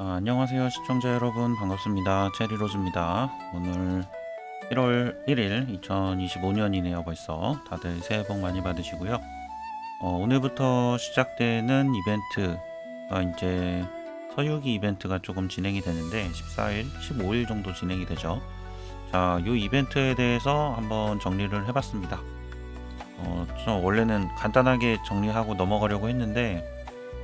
안녕하세요 시청자 여러분, 반갑습니다. 체리로즈입니다. 오늘 1월 1일 2025년이네요. 벌써 다들 새해 복 많이 받으시고요. 오늘부터 시작되는 이벤트가 이제 서유기 이벤트가 조금 진행이 되는데 14일, 15일 정도 진행이 되죠. 자, 이 이벤트에 대해서 한번 정리를 해봤습니다. 저 원래는 간단하게 정리하고 넘어가려고 했는데,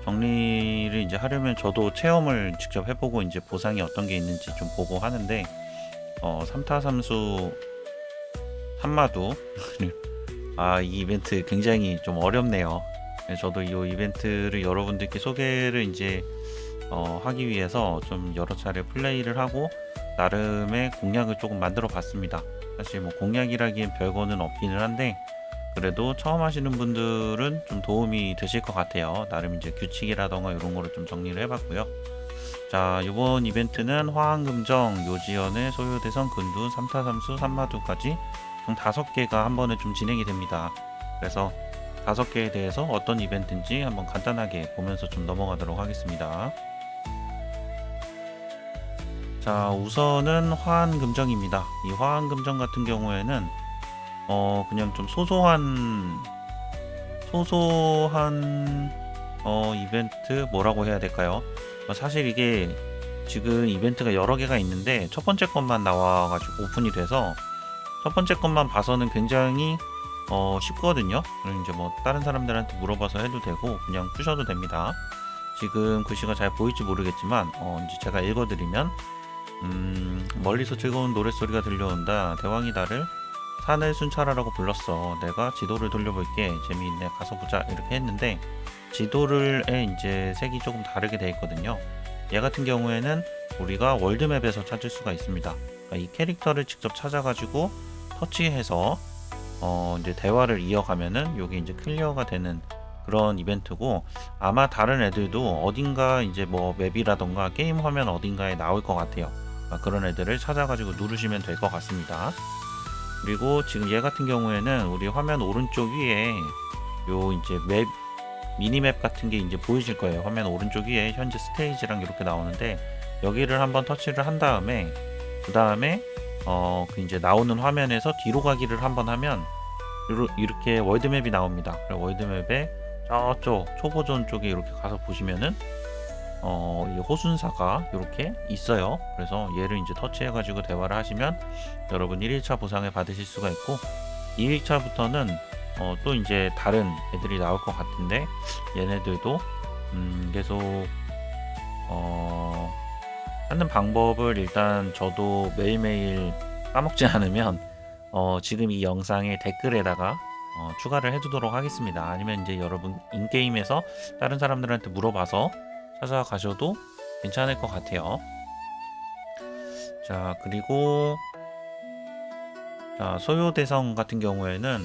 정리를 이제 하려면 저도 체험을 직접 해보고 이제 보상이 어떤 게 있는지 좀 보고 하는데, 삼타삼수 삼마두 이 이벤트 굉장히 좀 어렵네요. 저도 이 이벤트를 여러분들께 소개를 이제 하기 위해서 좀 여러 차례 플레이를 하고 나름의 공략을 조금 만들어 봤습니다. 사실 뭐 공략이라기엔 별거는 없기는 한데, 그래도 처음 하시는 분들은 좀 도움이 되실 것 같아요. 나름 이제 규칙이라던가 이런 거를 좀 정리를 해봤고요. 자, 이번 이벤트는 화한금정, 요지연의 소요대성, 근두, 삼타삼수, 삼마두까지 총 5개가 한 번에 좀 진행이 됩니다. 그래서 5개에 대해서 어떤 이벤트인지 한번 간단하게 보면서 좀 넘어가도록 하겠습니다. 자, 우선은 화한금정입니다. 이 화한금정 같은 경우에는 그냥 좀 소소한 이벤트, 뭐라고 해야 될까요? 사실 이게 지금 이벤트가 여러 개가 있는데 첫 번째 것만 나와가지고 오픈이 돼서 첫 번째 것만 봐서는 굉장히 쉽거든요. 그럼 이제 뭐 다른 사람들한테 물어봐서 해도 되고 그냥 푸셔도 됩니다. 지금 글씨가 잘 보일지 모르겠지만 이제 제가 읽어드리면, 멀리서 즐거운 노랫소리가 들려온다. 대왕이 나를 산을 순찰하라고 불렀어. 내가 지도를 돌려볼게. 재미있네. 가서 보자. 이렇게 했는데, 지도를에 이제 색이 조금 다르게 되어 있거든요. 얘 같은 경우에는 우리가 월드맵에서 찾을 수가 있습니다. 그러니까 이 캐릭터를 직접 찾아가지고 터치해서 이제 대화를 이어가면은 요게 이제 클리어가 되는 그런 이벤트고, 아마 다른 애들도 어딘가 이제 뭐 맵이라던가 게임 화면 어딘가에 나올 것 같아요. 그러니까 그런 애들을 찾아가지고 누르시면 될 것 같습니다. 그리고 지금 얘 같은 경우에는 우리 화면 오른쪽 위에 요 이제 맵 미니맵 같은 게 이제 보이실 거예요. 화면 오른쪽 위에 현재 스테이지랑 이렇게 나오는데, 여기를 한번 터치를 한 다음에 그 다음에 그 이제 나오는 화면에서 뒤로 가기를 한번 하면 이렇게 월드맵이 나옵니다. 그리고 월드맵에 저쪽 초보존 쪽에 이렇게 가서 보시면은 이 호순사가 이렇게 있어요. 그래서 얘를 이제 터치해가지고 대화를 하시면 여러분 1일차 보상을 받으실 수가 있고, 2일차부터는 또 이제 다른 애들이 나올 것 같은데, 얘네들도 계속 하는 방법을 일단 저도 매일매일 까먹지 않으면 지금 이 영상의 댓글에다가 추가를 해두도록 하겠습니다. 아니면 이제 여러분 인게임에서 다른 사람들한테 물어봐서 찾아가셔도 괜찮을 것 같아요. 자, 그리고 소요대성 같은 경우에는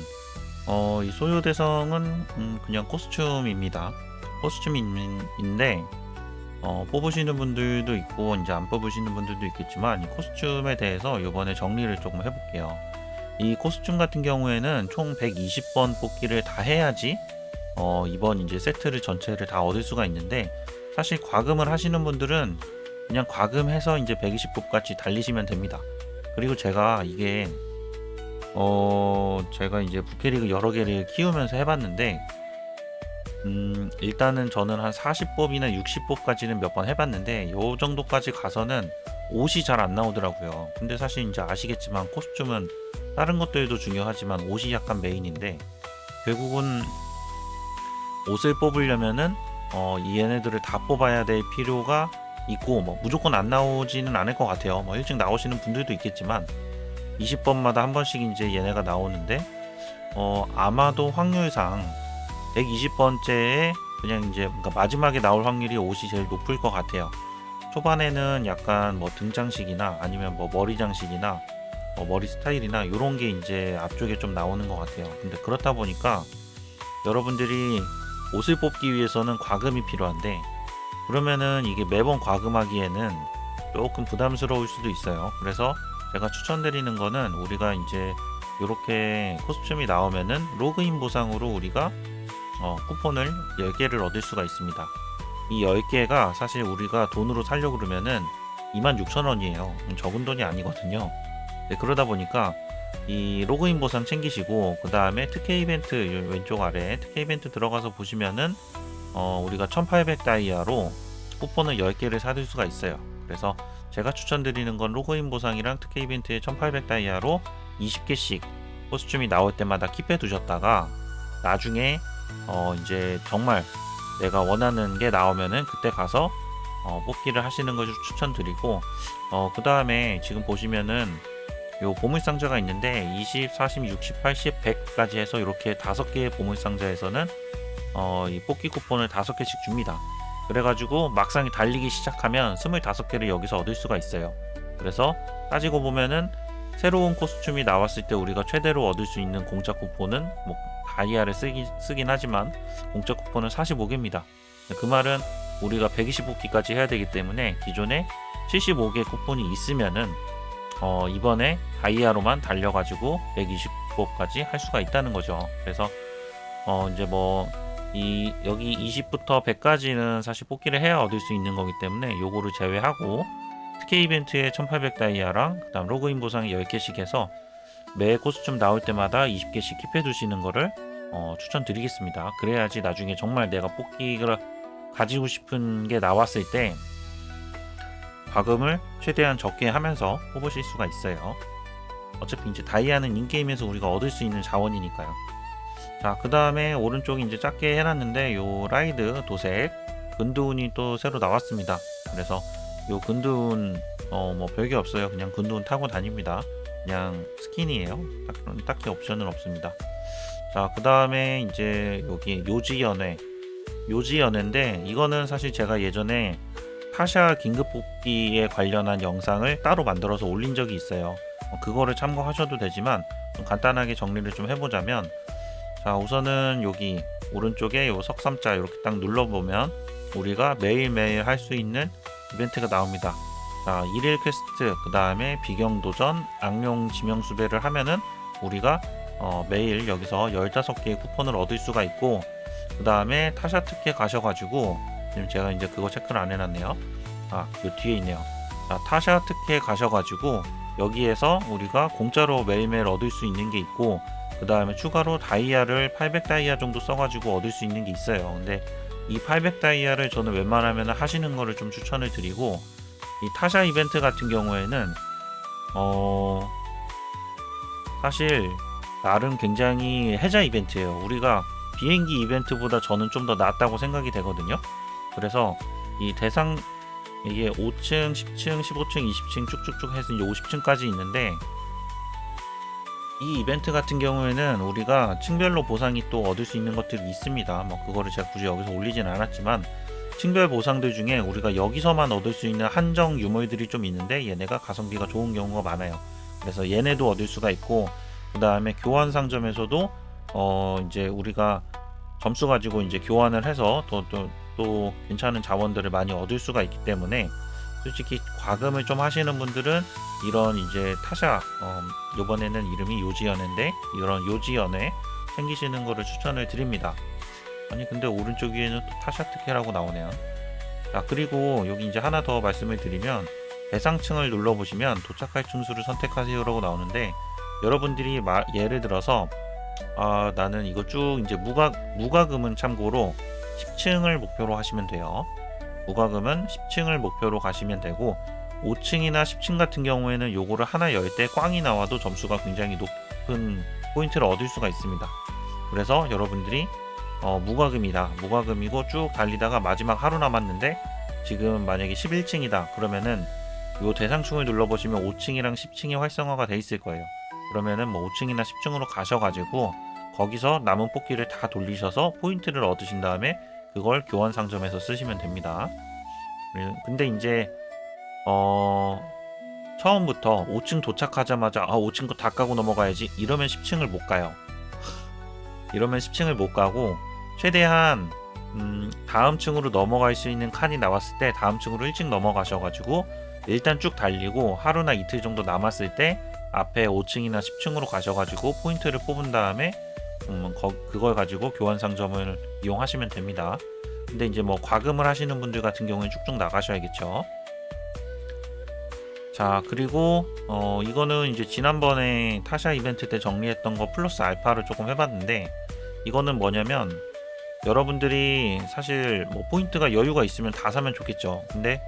이 소요대성은 그냥 코스튬입니다. 코스튬인데 뽑으시는 분들도 있고 이제 안 뽑으시는 분들도 있겠지만, 이 코스튬에 대해서 이번에 정리를 조금 해볼게요. 이 코스튬 같은 경우에는 총 120번 뽑기를 다 해야지 이번 이제 세트를 전체를 다 얻을 수가 있는데, 사실 과금을 하시는 분들은 그냥 과금해서 이제 120법 같이 달리시면 됩니다. 그리고 제가 이게 제가 이제 부캐리그 여러 개를 키우면서 해봤는데, 일단은 저는 한 40법이나 60법까지는 몇 번 해봤는데, 요 정도까지 가서는 옷이 잘 안 나오더라고요. 근데 사실 이제 아시겠지만 코스튬은 다른 것들도 중요하지만 옷이 약간 메인인데, 결국은 옷을 뽑으려면은 이 얘네들을 다 뽑아야 될 필요가 있고, 뭐 무조건 안 나오지는 않을 것 같아요. 뭐 일찍 나오시는 분들도 있겠지만 20번마다 한 번씩 이제 얘네가 나오는데, 아마도 확률상 120번째에 그냥 이제 그러니까 마지막에 나올 확률이 옷이 제일 높을 것 같아요. 초반에는 약간 뭐 등장식이나 아니면 뭐 머리 장식이나 머리 스타일이나 이런 게 이제 앞쪽에 좀 나오는 것 같아요. 근데 그렇다 보니까 여러분들이 옷을 뽑기 위해서는 과금이 필요한데, 그러면은 이게 매번 과금하기에는 조금 부담스러울 수도 있어요. 그래서 제가 추천드리는 거는, 우리가 이제 이렇게 코스튬이 나오면은 로그인 보상으로 우리가 쿠폰을 10개를 얻을 수가 있습니다. 이 10개가 사실 우리가 돈으로 사려고 그러면은 26,000원이에요. 적은 돈이 아니거든요. 네, 그러다 보니까 이 로그인 보상 챙기시고 그 다음에 특혜 이벤트 왼쪽 아래 특혜 이벤트 들어가서 보시면은 우리가 1800 다이아로 쿠폰을 10개를 사들 수가 있어요. 그래서 제가 추천드리는 건 로그인 보상이랑 특혜 이벤트에 1800 다이아로 20개씩 코스튬이 나올 때마다 킵해 두셨다가 나중에 이제 정말 내가 원하는 게 나오면은 그때 가서 뽑기를 하시는 것을 추천드리고 그 다음에 지금 보시면은 요 보물상자가 있는데 20, 40, 60, 80, 100까지 해서 이렇게 5개의 보물상자에서는 이 뽑기 쿠폰을 5개씩 줍니다. 그래가지고 막상 달리기 시작하면 25개를 여기서 얻을 수가 있어요. 그래서 따지고 보면은 새로운 코스튬이 나왔을 때 우리가 최대로 얻을 수 있는 공짜 쿠폰은 뭐 다이아를 쓰긴 하지만 공짜 쿠폰은 45개입니다. 그 말은 우리가 125기까지 해야 되기 때문에 기존에 75개 쿠폰이 있으면은 이번에 다이아로만 달려가지고 120뽑까지 할 수가 있다는 거죠. 그래서 이제 뭐 여기 20부터 100까지는 사실 뽑기를 해야 얻을 수 있는 거기 때문에 요거를 제외하고 특혜 이벤트에 1800 다이아랑 그 다음 로그인 보상이 10개씩 해서 매 코스튬 나올 때마다 20개씩 킵해 두시는 거를 추천드리겠습니다. 그래야지 나중에 정말 내가 뽑기를 가지고 싶은 게 나왔을 때 과금을 최대한 적게 하면서 뽑으실 수가 있어요. 어차피 이제 다이아는 인게임에서 우리가 얻을 수 있는 자원이니까요. 자, 그 다음에 오른쪽에 이제 작게 해놨는데 요 라이드 도색 근두운이 또 새로 나왔습니다. 그래서 요 근두운 뭐 별게 없어요. 그냥 근두운 타고 다닙니다. 그냥 스킨이에요. 딱히 옵션은 없습니다. 자, 그 다음에 이제 여기 요지연애인데 이거는 사실 제가 예전에 타샤 긴급 뽑기에 관련한 영상을 따로 만들어서 올린 적이 있어요. 그거를 참고하셔도 되지만 좀 간단하게 정리를 좀 해보자면, 자, 우선은 여기 오른쪽에 요 석삼자 이렇게 딱 눌러보면 우리가 매일매일 할 수 있는 이벤트가 나옵니다. 자, 1일 퀘스트, 그 다음에 비경도전, 악룡 지명수배를 하면은 우리가 매일 여기서 15개의 쿠폰을 얻을 수가 있고, 그 다음에 타샤 특혜 가셔가지고 지금 제가 이제 그거 체크를 안 해놨네요. 요 뒤에 있네요. 자, 타샤 특혜 가셔가지고 여기에서 우리가 공짜로 매일매일 얻을 수 있는 게 있고, 그 다음에 추가로 다이아를 800 다이아 정도 써가지고 얻을 수 있는 게 있어요. 근데 이 800 다이아를 저는 웬만하면 하시는 거를 좀 추천을 드리고, 이 타샤 이벤트 같은 경우에는 사실 나름 굉장히 해자 이벤트예요. 우리가 비행기 이벤트보다 저는 좀 더 낫다고 생각이 되거든요. 그래서 이 대상 이게 5층, 10층, 15층, 20층 쭉쭉쭉 해서 이제 50층까지 있는데, 이 이벤트 같은 경우에는 우리가 층별로 보상이 또 얻을 수 있는 것들이 있습니다. 뭐 그거를 제가 굳이 여기서 올리진 않았지만 층별 보상들 중에 우리가 여기서만 얻을 수 있는 한정 유물들이 좀 있는데 얘네가 가성비가 좋은 경우가 많아요. 그래서 얘네도 얻을 수가 있고, 그 다음에 교환 상점에서도 이제 우리가 점수 가지고 이제 교환을 해서 또 괜찮은 자원들을 많이 얻을 수가 있기 때문에 솔직히 과금을 좀 하시는 분들은 이런 이제 타샤 요번에는 이름이 요지연애인데 이런 요지연애 챙기시는 거를 추천을 드립니다. 아니 근데 오른쪽 위에는 또 타샤 특혜라고 나오네요. 자, 그리고 여기 이제 하나 더 말씀을 드리면 대상층을 눌러보시면 도착할 층수를 선택하세요라고 나오는데, 여러분들이 예를 들어서 나는 이거 쭉 이제 무과금은 참고로 10층을 목표로 하시면 돼요. 무과금은 10층을 목표로 가시면 되고, 5층이나 10층 같은 경우에는 요거를 하나 열 때 꽝이 나와도 점수가 굉장히 높은 포인트를 얻을 수가 있습니다. 그래서 여러분들이 무과금이고 쭉 달리다가 마지막 하루 남았는데 지금 만약에 11층이다 그러면은 요 대상층을 눌러보시면 5층이랑 10층이 활성화가 돼 있을 거예요. 그러면은 뭐 5층이나 10층으로 가셔가지고 거기서 남은 뽑기를 다 돌리셔서 포인트를 얻으신 다음에 그걸 교환 상점에서 쓰시면 됩니다. 근데 이제 처음부터 5층 도착하자마자 5층 거 다 까고 넘어가야지 이러면 10층을 못 가요. 이러면 10층을 못 가고 최대한 다음 층으로 넘어갈 수 있는 칸이 나왔을 때 다음 층으로 일찍 넘어가셔가지고 일단 쭉 달리고 하루나 이틀 정도 남았을 때 앞에 5층이나 10층으로 가셔가지고 포인트를 뽑은 다음에 그걸 가지고 교환 상점을 이용하시면 됩니다. 근데 이제 뭐 과금을 하시는 분들 같은 경우에 쭉쭉 나가셔야겠죠. 자, 그리고 이거는 이제 지난번에 타샤 이벤트 때 정리했던 거 플러스 알파를 조금 해봤는데, 이거는 뭐냐면 여러분들이 사실 뭐 포인트가 여유가 있으면 다 사면 좋겠죠. 근데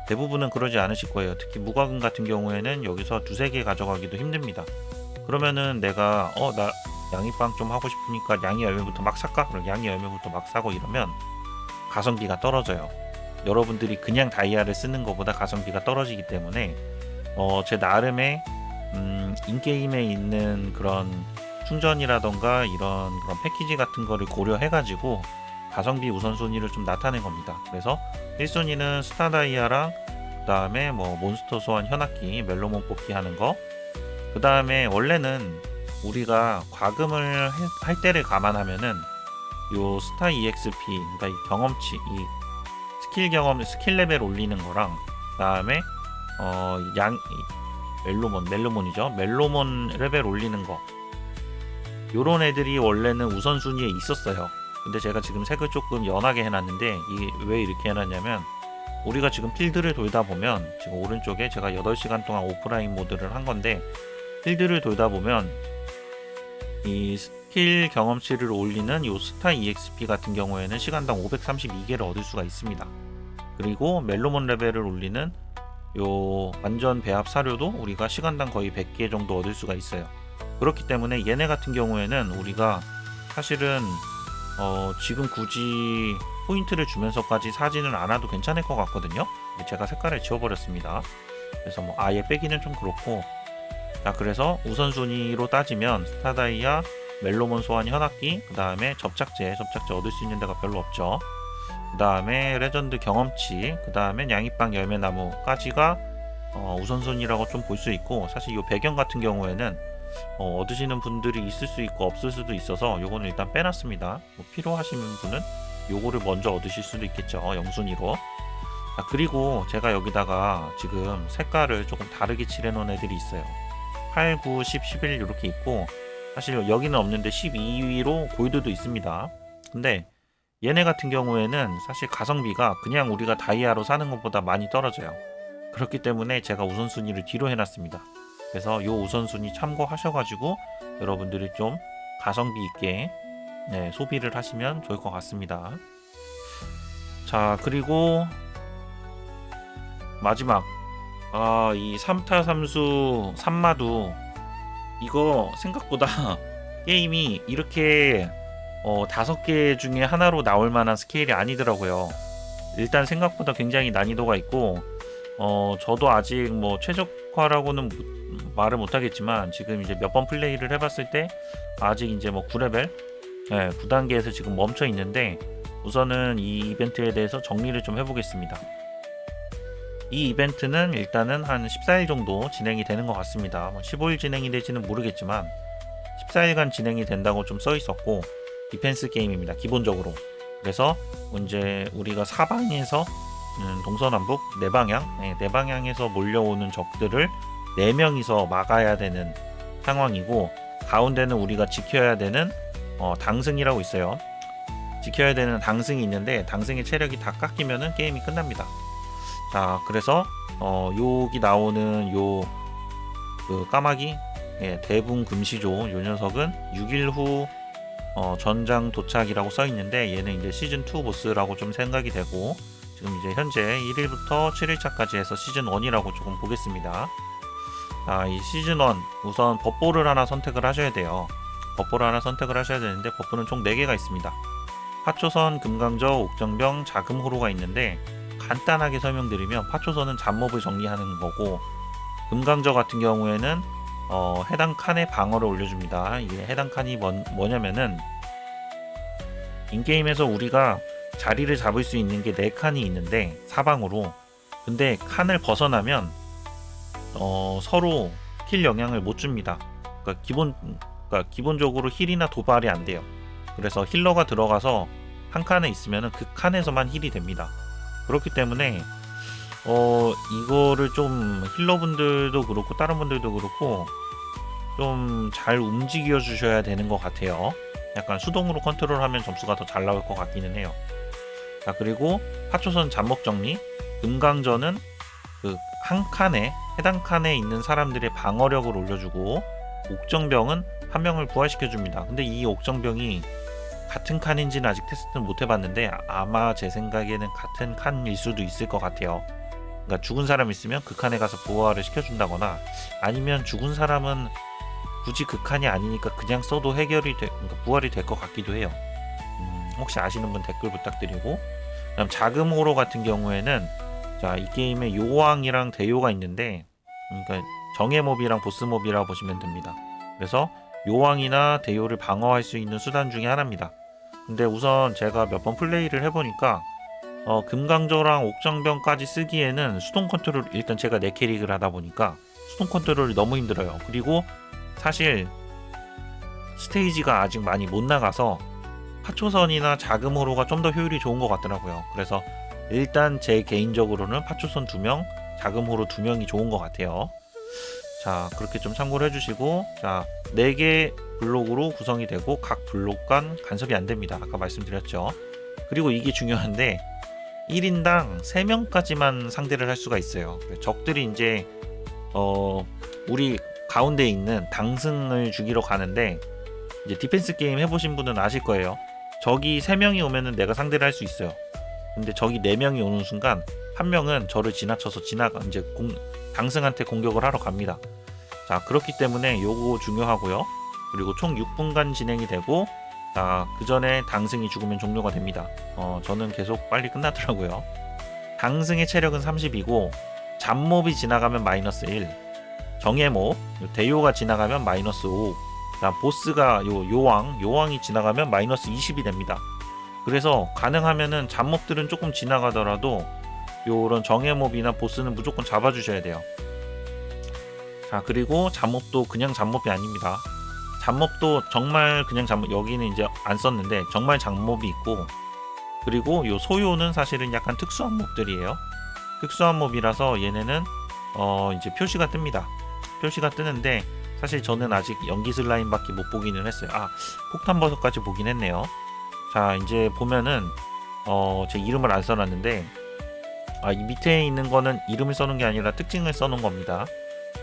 대부분은 그러지 않으실 거예요. 특히 무과금 같은 경우에는 여기서 두세 개 가져가기도 힘듭니다. 그러면은 내가 나 양이빵 좀 하고 싶으니까 양이 열매부터 막 살까? 그럼 양이 열매부터 막 사고 이러면 가성비가 떨어져요. 여러분들이 그냥 다이아를 쓰는 것보다 가성비가 떨어지기 때문에 제 나름의 인게임에 있는 그런 충전이라던가 이런 그런 패키지 같은 거를 고려해가지고 가성비 우선순위를 좀 나타낸 겁니다. 그래서 1순위는 스타다이아랑 그 다음에 뭐 몬스터 소환 현악기 멜로몬 뽑기 하는 거, 그 다음에 원래는 우리가 과금을 할 때를 감안하면은 요 스타 EXP, 그러니까 이 경험치, 이 스킬 경험, 스킬 레벨 올리는 거랑 그 다음에 멜로몬이죠. 멜로몬 레벨 올리는 거, 요런 애들이 원래는 우선순위에 있었어요. 근데 제가 지금 색을 조금 연하게 해놨는데, 이게 왜 이렇게 해놨냐면 우리가 지금 필드를 돌다 보면 지금 오른쪽에 제가 8시간 동안 오프라인 모드를 한 건데, 필드를 돌다 보면 이 스킬 경험치를 올리는 요 스타 EXP 같은 경우에는 시간당 532개를 얻을 수가 있습니다. 그리고 멜로몬 레벨을 올리는 요 완전 배합 사료도 우리가 시간당 거의 100개 정도 얻을 수가 있어요. 그렇기 때문에 얘네 같은 경우에는 우리가 사실은 지금 굳이 포인트를 주면서까지 사지는 않아도 괜찮을 것 같거든요. 제가 색깔을 지워버렸습니다. 그래서 뭐 아예 빼기는 좀 그렇고, 자, 그래서 우선순위로 따지면 스타다이아, 멜로몬 소환 현악기, 그 다음에 접착제 얻을 수 있는 데가 별로 없죠. 그 다음에 레전드 경험치, 그 다음에 양이빵 열매나무까지가 우선순위라고 좀 볼 수 있고, 사실 이 배경 같은 경우에는 얻으시는 분들이 있을 수 있고 없을 수도 있어서 요거는 일단 빼놨습니다. 뭐 필요하시는 분은 요거를 먼저 얻으실 수도 있겠죠, 영순위로. 자, 그리고 제가 여기다가 지금 색깔을 조금 다르게 칠해 놓은 애들이 있어요. 8, 9, 10, 11 이렇게 있고, 사실 여기는 없는데 12위로 골드도 있습니다. 근데 얘네 같은 경우에는 사실 가성비가 그냥 우리가 다이아로 사는 것보다 많이 떨어져요. 그렇기 때문에 제가 우선순위를 뒤로 해놨습니다. 그래서 요 우선순위 참고하셔가지고 여러분들이 좀 가성비 있게 소비를 하시면 좋을 것 같습니다. 자, 그리고 마지막 이 3타 3수 3마두, 이거 생각보다 게임이 이렇게 5개 중에 하나로 나올 만한 스케일이 아니더라고요. 일단 생각보다 굉장히 난이도가 있고, 저도 아직 뭐 최적화라고는 말을 못하겠지만 지금 이제 몇 번 플레이를 해봤을 때 아직 이제 뭐 9레벨 9단계에서 지금 멈춰 있는데, 우선은 이 이벤트에 대해서 정리를 좀 해보겠습니다. 이 이벤트는 일단은 한 14일 정도 진행이 되는 것 같습니다. 15일 진행이 될지는 모르겠지만 14일간 진행이 된다고 좀 써 있었고, 디펜스 게임입니다, 기본적으로. 그래서 이제 우리가 사방에서 동서남북 네 방향에서 몰려오는 적들을 4명이서 막아야 되는 상황이고, 가운데는 우리가 지켜야 되는 당승이라고 있어요. 지켜야 되는 당승이 있는데, 당승의 체력이 다 깎이면은 게임이 끝납니다. 자, 그래서 여기 나오는 그 까마귀, 대붕 금시조, 요 녀석은 6일 후 전장 도착이라고 써 있는데, 얘는 이제 시즌 2 보스라고 좀 생각이 되고, 지금 이제 현재 1일부터 7일차까지 해서 시즌 1이라고 조금 보겠습니다. 자, 이 시즌 1 우선 버프를 하나 선택을 하셔야 돼요. 버프를 하나 선택을 하셔야 되는데, 버프는 총 4개가 있습니다. 파초선, 금강저, 옥정병, 자금호로가 있는데, 간단하게 설명드리면 파초선은 잡몹을 정리하는 거고, 금강저 같은 경우에는 해당 칸의 방어를 올려줍니다. 이게 해당 칸이 뭐냐면은, 인게임에서 우리가 자리를 잡을 수 있는 게 4칸이 있는데 사방으로, 근데 칸을 벗어나면 서로 스킬 영향을 못 줍니다. 그러니까 기본적으로 힐이나 도발이 안 돼요. 그래서 힐러가 들어가서 한 칸에 있으면 그 칸에서만 힐이 됩니다. 그렇기 때문에 이거를 좀 힐러분들도 그렇고 다른 분들도 그렇고 좀 잘 움직여 주셔야 되는 것 같아요. 약간 수동으로 컨트롤하면 점수가 더 잘 나올 것 같기는 해요. 자, 그리고 파초선 잡목 정리, 금강전은 그 한 칸에 해당 칸에 있는 사람들의 방어력을 올려주고, 옥정병은 한 명을 부활시켜줍니다. 근데 이 옥정병이 같은 칸인지는 아직 테스트는 못 해봤는데 아마 제 생각에는 같은 칸일 수도 있을 것 같아요. 그러니까 죽은 사람 있으면 그 칸에 가서 부활을 시켜준다거나, 아니면 죽은 사람은 굳이 그 칸이 아니니까 그냥 써도 그러니까 부활이 될 것 같기도 해요. 혹시 아시는 분 댓글 부탁드리고, 그다음 자금호로 같은 경우에는, 자, 이 게임에 요왕이랑 대요가 있는데, 그러니까 정예몹이랑 보스몹이라 보시면 됩니다. 그래서 요왕이나 대요를 방어할 수 있는 수단 중에 하나입니다. 근데 우선 제가 몇 번 플레이를 해보니까 금강조랑 옥정병까지 쓰기에는 수동 컨트롤, 일단 제가 네캐릭을 하다 보니까 수동 컨트롤이 너무 힘들어요. 그리고 사실 스테이지가 아직 많이 못 나가서 파초선이나 자금호로가 좀 더 효율이 좋은 것 같더라고요. 그래서 일단 제 개인적으로는 파초선 2명, 자금호로 2명이 좋은 것 같아요. 자, 그렇게 좀 참고를 해주시고, 자, 4개 블록으로 구성이 되고 각 블록 간 간섭이 안 됩니다. 아까 말씀드렸죠. 그리고 이게 중요한데 1인당 3명까지만 상대를 할 수가 있어요. 적들이 이제 우리 가운데 있는 당승을 죽이러 가는데, 이제 디펜스 게임 해보신 분은 아실 거예요. 적이 3명이 오면은 내가 상대를 할 수 있어요. 근데 적이 4명이 오는 순간 한 명은 저를 지나쳐서 이제 당승한테 공격을 하러 갑니다. 자, 그렇기 때문에 요거 중요하고요. 그리고 총 6분간 진행이 되고, 자, 그 전에 당승이 죽으면 종료가 됩니다. 저는 계속 빨리 끝나더라고요. 당승의 체력은 30이고, 잡몹이 지나가면 마이너스 1, 정예몹, 대요가 지나가면 마이너스 5, 보스가 요왕이 지나가면 마이너스 20이 됩니다. 그래서 가능하면은 잡몹들은 조금 지나가더라도 요런 정예몹이나 보스는 무조건 잡아주셔야 돼요. 자, 그리고 잡몹도 그냥 잡몹이 아닙니다. 잡몹도 정말 그냥 잡몹, 여기는 이제 안 썼는데 정말 잡몹이 있고, 그리고 요 소요는 사실은 약간 특수한 몹들이에요. 특수한 몹이라서 얘네는 이제 표시가 뜹니다. 표시가 뜨는데 사실 저는 아직 연기 슬라임밖에 못 보기는 했어요. 폭탄버섯까지 보긴 했네요. 자, 이제 보면은 제 이름을 안 써놨는데, 이 밑에 있는 거는 이름을 써놓은 게 아니라 특징을 써놓은 겁니다.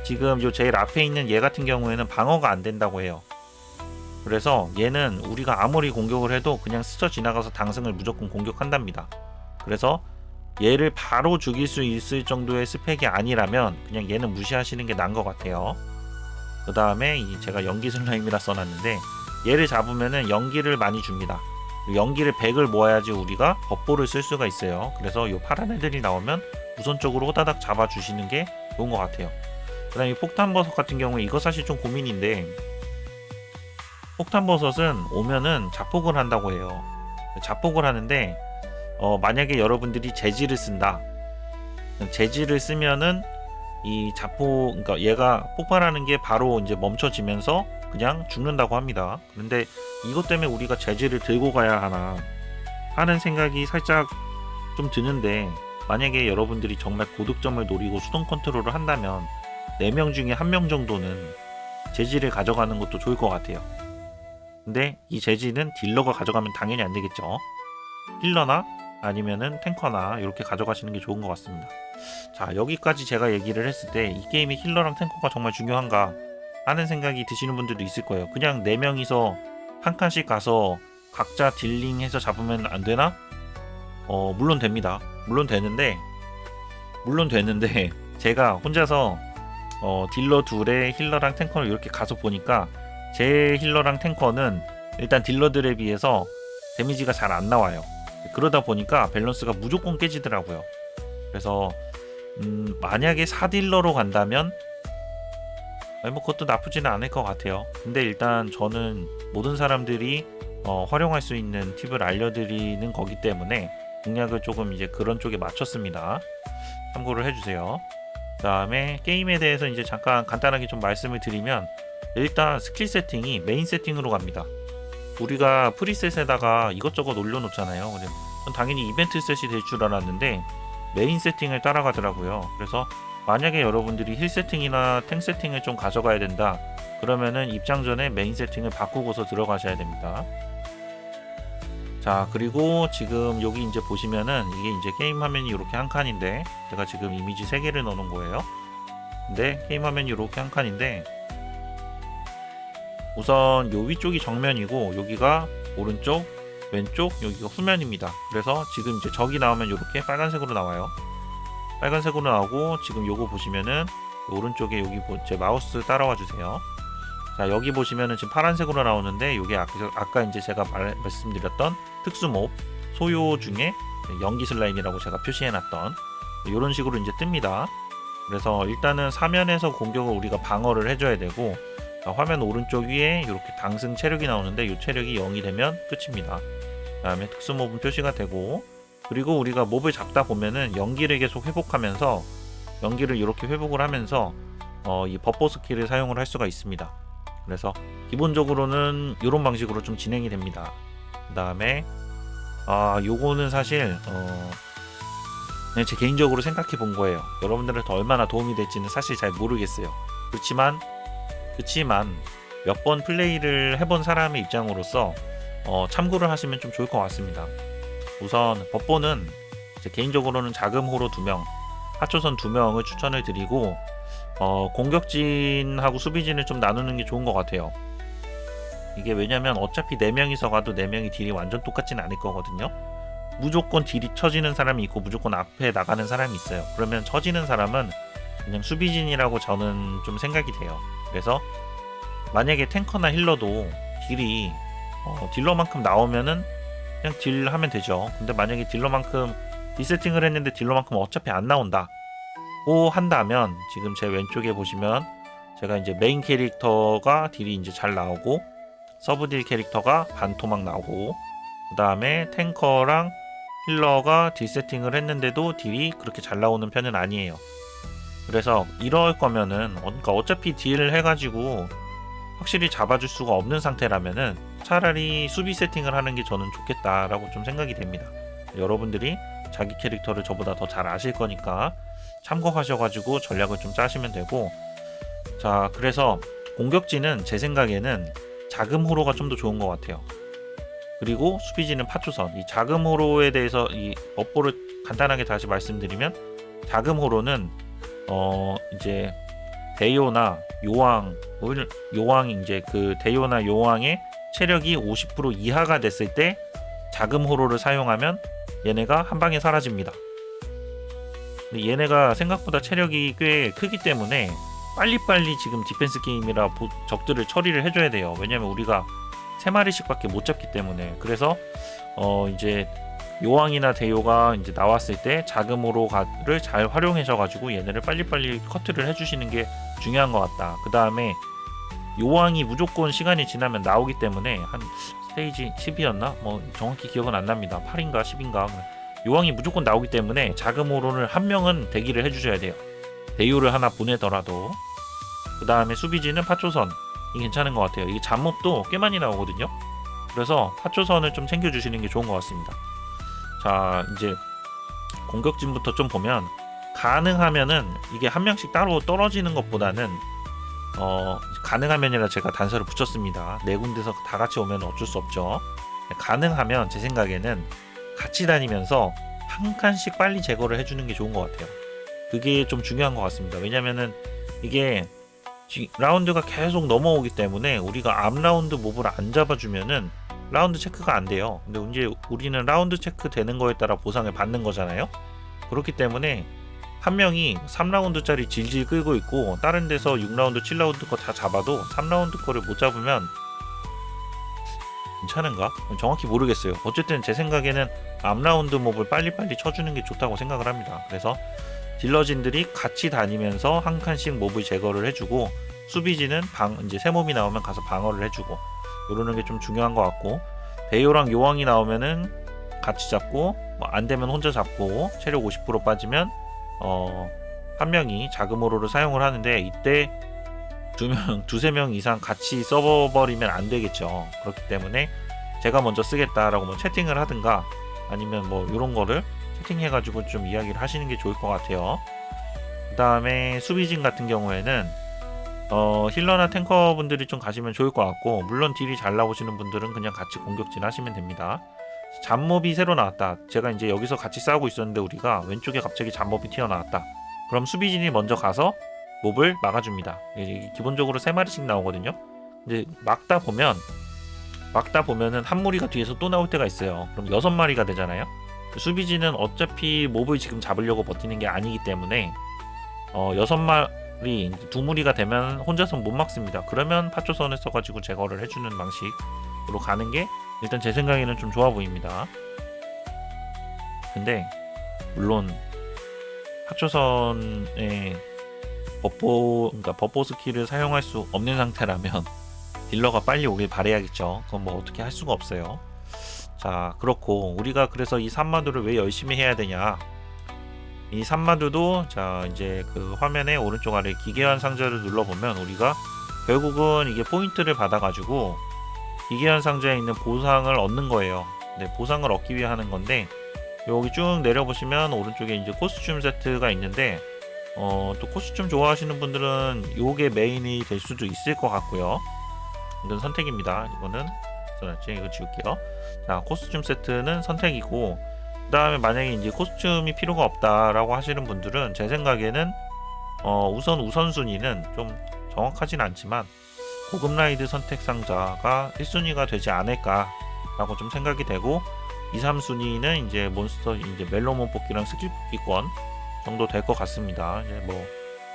지금 요 제일 앞에 있는 얘 같은 경우에는 방어가 안 된다고 해요. 그래서 얘는 우리가 아무리 공격을 해도 그냥 스쳐 지나가서 당승을 무조건 공격한답니다. 그래서 얘를 바로 죽일 수 있을 정도의 스펙이 아니라면 그냥 얘는 무시하시는 게 나은 것 같아요. 그 다음에 제가 연기 슬라임이라 써놨는데, 얘를 잡으면은 연기를 많이 줍니다. 연기를 100을 모아야지 우리가 법보를 쓸 수가 있어요. 그래서 이 파란 애들이 나오면 우선적으로 호다닥 잡아주시는 게 좋은 것 같아요. 그 다음에 폭탄버섯 같은 경우에 이거 사실 좀 고민인데, 폭탄버섯은 오면은 자폭을 한다고 해요. 자폭을 하는데 만약에 여러분들이 재질을 쓴다, 재질을 쓰면은 이 자폭, 그러니까 얘가 폭발하는 게 바로 이제 멈춰지면서 그냥 죽는다고 합니다. 그런데 이것 때문에 우리가 재질을 들고 가야 하나 하는 생각이 살짝 좀 드는데, 만약에 여러분들이 정말 고득점을 노리고 수동 컨트롤을 한다면 4명 중에 1명 정도는 재질을 가져가는 것도 좋을 것 같아요. 근데 이 재질은 딜러가 가져가면 당연히 안 되겠죠. 힐러나 아니면은 탱커나 이렇게 가져가시는 게 좋은 것 같습니다. 자, 여기까지 제가 얘기를 했을 때 이 게임이 힐러랑 탱커가 정말 중요한가 하는 생각이 드시는 분들도 있을 거예요. 그냥 4명이서 한 칸씩 가서 각자 딜링해서 잡으면 안 되나? 물론 됩니다. 물론 되는데 제가 혼자서 딜러 둘에 힐러랑 탱커를 이렇게 가서 보니까 제 힐러랑 탱커는 일단 딜러들에 비해서 데미지가 잘 안 나와요. 그러다 보니까 밸런스가 무조건 깨지더라고요. 그래서 만약에 4딜러로 간다면 그것도 나쁘지는 않을 것 같아요. 근데 일단 저는 모든 사람들이 활용할 수 있는 팁을 알려드리는 거기 때문에 공략을 조금 이제 그런 쪽에 맞췄습니다. 참고를 해주세요. 그 다음에 게임에 대해서 이제 잠깐 간단하게 좀 말씀을 드리면, 일단 스킬 세팅이 메인 세팅으로 갑니다. 우리가 프리셋에다가 이것저것 올려놓잖아요. 전 당연히 이벤트 셋이 될 줄 알았는데 메인 세팅을 따라가더라고요. 그래서 만약에 여러분들이 힐 세팅이나 탱 세팅을 좀 가져가야 된다, 그러면은 입장 전에 메인 세팅을 바꾸고서 들어가셔야 됩니다. 자, 그리고 지금 여기 이제 보시면은 이게 이제 게임 화면이 이렇게 한 칸인데, 제가 지금 이미지 3개를 넣어놓은 거예요. 근데 게임 화면이 이렇게 한 칸인데, 우선 요 위쪽이 정면이고 여기가 오른쪽, 왼쪽, 여기가 후면입니다. 그래서 지금 이제 적이 나오면 이렇게 빨간색으로 나와요. 빨간색으로 나오고, 지금 요거 보시면은 오른쪽에 여기 제 마우스 따라와 주세요. 자, 여기 보시면은 지금 파란색으로 나오는데, 요게 아까 이제 제가 말씀드렸던 특수몹 소요 중에 연기 슬라임이라고 제가 표시해놨던 이런 식으로 이제 뜹니다. 그래서 일단은 사면에서 공격을 우리가 방어를 해줘야 되고, 자, 화면 오른쪽 위에 이렇게 당승 체력이 나오는데, 이 체력이 0이 되면 끝입니다. 그 다음에 특수몹은 표시가 되고, 그리고 우리가 몹을 잡다 보면은 연기를 계속 회복하면서, 연기를 이렇게 회복을 하면서 이 버퍼 스킬을 사용을 할 수가 있습니다. 그래서 기본적으로는 이런 방식으로 좀 진행이 됩니다. 그 다음에 요거는 사실 그냥 제 개인적으로 생각해 본 거예요. 여러분들한테 얼마나 도움이 될지는 사실 잘 모르겠어요. 그렇지만 몇 번 플레이를 해본 사람의 입장으로서 참고를 하시면 좀 좋을 것 같습니다. 우선 버퍼는 제 개인적으로는 자금호로 2명, 하초선 2명을 추천을 드리고, 공격진하고 수비진을 좀 나누는 게 좋은 것 같아요. 이게 왜냐면 어차피 4명이서 가도 4명이 딜이 완전 똑같지는 않을 거거든요. 무조건 딜이 처지는 사람이 있고 무조건 앞에 나가는 사람이 있어요. 그러면 처지는 사람은 그냥 수비진이라고 저는 좀 생각이 돼요. 그래서 만약에 탱커나 힐러도 딜이 딜러만큼 나오면은 그냥 딜하면 되죠. 근데 만약에 딜러만큼 디세팅을 했는데 딜러만큼 어차피 안 나온다 고 한다면, 지금 제 왼쪽에 보시면 제가 이제 메인 캐릭터가 딜이 이제 잘 나오고, 서브 딜 캐릭터가 반토막 나오고, 그 다음에 탱커랑 힐러가 딜 세팅을 했는데도 딜이 그렇게 잘 나오는 편은 아니에요. 그래서 이럴 거면은, 그러니까 어차피 딜을 해가지고 확실히 잡아줄 수가 없는 상태라면은 차라리 수비 세팅을 하는 게 저는 좋겠다라고 좀 생각이 됩니다. 여러분들이 자기 캐릭터를 저보다 더 잘 아실 거니까 참고하셔가지고 전략을 좀 짜시면 되고, 자, 그래서 공격진은 제 생각에는 자금 호로가 좀 더 좋은 것 같아요. 그리고 수비진은 파초선. 이 자금 호로에 대해서 이 버퍼를 간단하게 다시 말씀드리면, 자금 호로는 이제 대요나 요왕이 이제 그 대요나 요왕의 체력이 50% 이하가 됐을 때 자금 호로를 사용하면 얘네가 한 방에 사라집니다. 근데 얘네가 생각보다 체력이 꽤 크기 때문에 빨리빨리 지금 디펜스 게임이라 적들을 처리를 해줘야 돼요. 왜냐면 우리가 3마리씩 밖에 못 잡기 때문에. 그래서 이제 요왕이나 대요가 이제 나왔을 때 자금으로를 잘 활용하셔가지고 얘네를 빨리빨리 커트를 해주시는 게 중요한 것 같다. 그 다음에 요왕이 무조건 시간이 지나면 나오기 때문에 한 스테이지 10이었나? 뭐 정확히 기억은 안 납니다. 8인가 10인가. 요왕이 무조건 나오기 때문에 자금으로는 한 명은 대기를 해주셔야 돼요. 대요를 하나 보내더라도. 그 다음에 수비진은 파초선. 이게 괜찮은 것 같아요. 이게 잡몹도 꽤 많이 나오거든요. 그래서 파초선을 좀 챙겨주시는 게 좋은 것 같습니다. 자, 이제 공격진부터 좀 보면, 가능하면은 이게 한 명씩 따로 떨어지는 것보다는 가능하면이라 제가 단서를 붙였습니다. 4군데서 다 같이 오면 어쩔 수 없죠. 가능하면 제 생각에는 같이 다니면서 한 칸씩 빨리 제거를 해주는 게 좋은 것 같아요. 그게 좀 중요한 것 같습니다. 왜냐면은 이게 라운드가 계속 넘어오기 때문에 우리가 앞 라운드 몹을 안 잡아주면은 라운드 체크가 안 돼요. 근데 이제 우리는 라운드 체크 되는 거에 따라 보상을 받는 거잖아요. 그렇기 때문에 한 명이 3라운드짜리 질질 끌고 있고 다른 데서 6라운드, 7라운드 거 다 잡아도 3라운드 거를 못 잡으면 괜찮은가? 정확히 모르겠어요. 어쨌든 제 생각에는 앞라운드 몹을 빨리빨리 쳐주는 게 좋다고 생각을 합니다. 그래서 딜러진들이 같이 다니면서 한 칸씩 몹을 제거를 해주고, 수비진은 이제 새 몹이 나오면 가서 방어를 해주고, 이러는 게 좀 중요한 것 같고, 대요랑 요왕이 나오면은 같이 잡고, 뭐 안 되면 혼자 잡고, 체력 50% 빠지면 한 명이 자금으로를 사용을 하는데, 이때 두세 명 이상 같이 써버리면 안 되겠죠. 그렇기 때문에 제가 먼저 쓰겠다라고 뭐 채팅을 하든가 아니면 뭐 이런 거를 채팅해가지고 좀 이야기를 하시는 게 좋을 것 같아요. 그 다음에 수비진 같은 경우에는 힐러나 탱커 분들이 좀 가시면 좋을 것 같고, 물론 딜이 잘 나오시는 분들은 그냥 같이 공격진 하시면 됩니다. 잡몹이 새로 나왔다. 제가 이제 여기서 같이 싸우고 있었는데 우리가 왼쪽에 갑자기 잡몹이 튀어나왔다. 그럼 수비진이 먼저 가서 몹을 막아줍니다. 이게 기본적으로 3마리씩 나오거든요. 근데 막다 보면은 한 무리가 뒤에서 또 나올 때가 있어요. 그럼 6마리가 되잖아요. 수비진은 어차피 몹을 지금 잡으려고 버티는 게 아니기 때문에 6마리, 2무리가 되면 혼자서 못 막습니다. 그러면 파초선을 써가지고 제거를 해주는 방식으로 가는 게 일단 제 생각에는 좀 좋아 보입니다. 근데 물론 파초선에 그러니까 버퍼 스킬을 사용할 수 없는 상태라면 딜러가 빨리 오길 바라야겠죠. 그건 뭐 어떻게 할 수가 없어요. 자, 그렇고 우리가 그래서 이 산마두를 왜 열심히 해야 되냐? 이 산마두도 자 이제 그 화면의 오른쪽 아래 기괴한 상자를 눌러보면 우리가 결국은 이게 포인트를 받아가지고 기괴한 상자에 있는 보상을 얻는 거예요. 네, 보상을 얻기 위해 하는 건데 여기 쭉 내려보시면 오른쪽에 이제 코스튬 세트가 있는데 또 코스튬 좋아하시는 분들은 요게 메인이 될 수도 있을 것 같고요. 이건 선택입니다. 이거는 이거 지울게요. 자, 코스튬 세트는 선택이고 그 다음에 만약에 이제 코스튬이 필요가 없다라고 하시는 분들은 제 생각에는 우선순위는 좀 정확하진 않지만 고급 라이드 선택 상자가 1순위가 되지 않을까 라고 좀 생각이 되고 2, 3순위는 이제 몬스터 이제 멜로몬 뽑기랑 스킬 뽑기권 정도 될 것 같습니다. 이제 뭐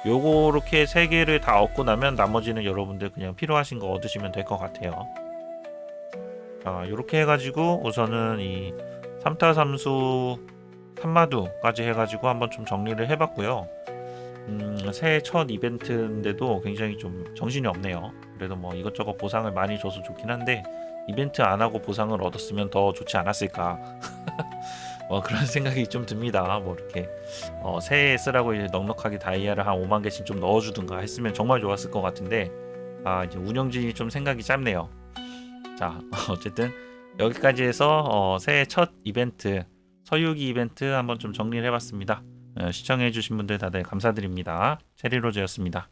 요렇게 3개를 다 얻고 나면 나머지는 여러분들 그냥 필요하신 거 얻으시면 될 것 같아요. 자, 요렇게 해가지고 우선은 이 3타3수 산마두까지 해가지고 한번 좀 정리를 해봤고요. 새해 첫 이벤트인데도 굉장히 좀 정신이 없네요. 그래도 뭐 이것저것 보상을 많이 줘서 좋긴 한데 이벤트 안 하고 보상을 얻었으면 더 좋지 않았을까. 그런 생각이 좀 듭니다. 뭐 이렇게 새해에 쓰라고 이제 넉넉하게 다이아를 한 5만 개씩 좀 넣어주든가 했으면 정말 좋았을 것 같은데 이제 운영진이 좀 생각이 짧네요. 자, 어쨌든 여기까지 해서 새해 첫 이벤트 서유기 이벤트 한번 좀 정리를 해봤습니다. 시청해주신 분들 다들 감사드립니다. 체리로즈였습니다.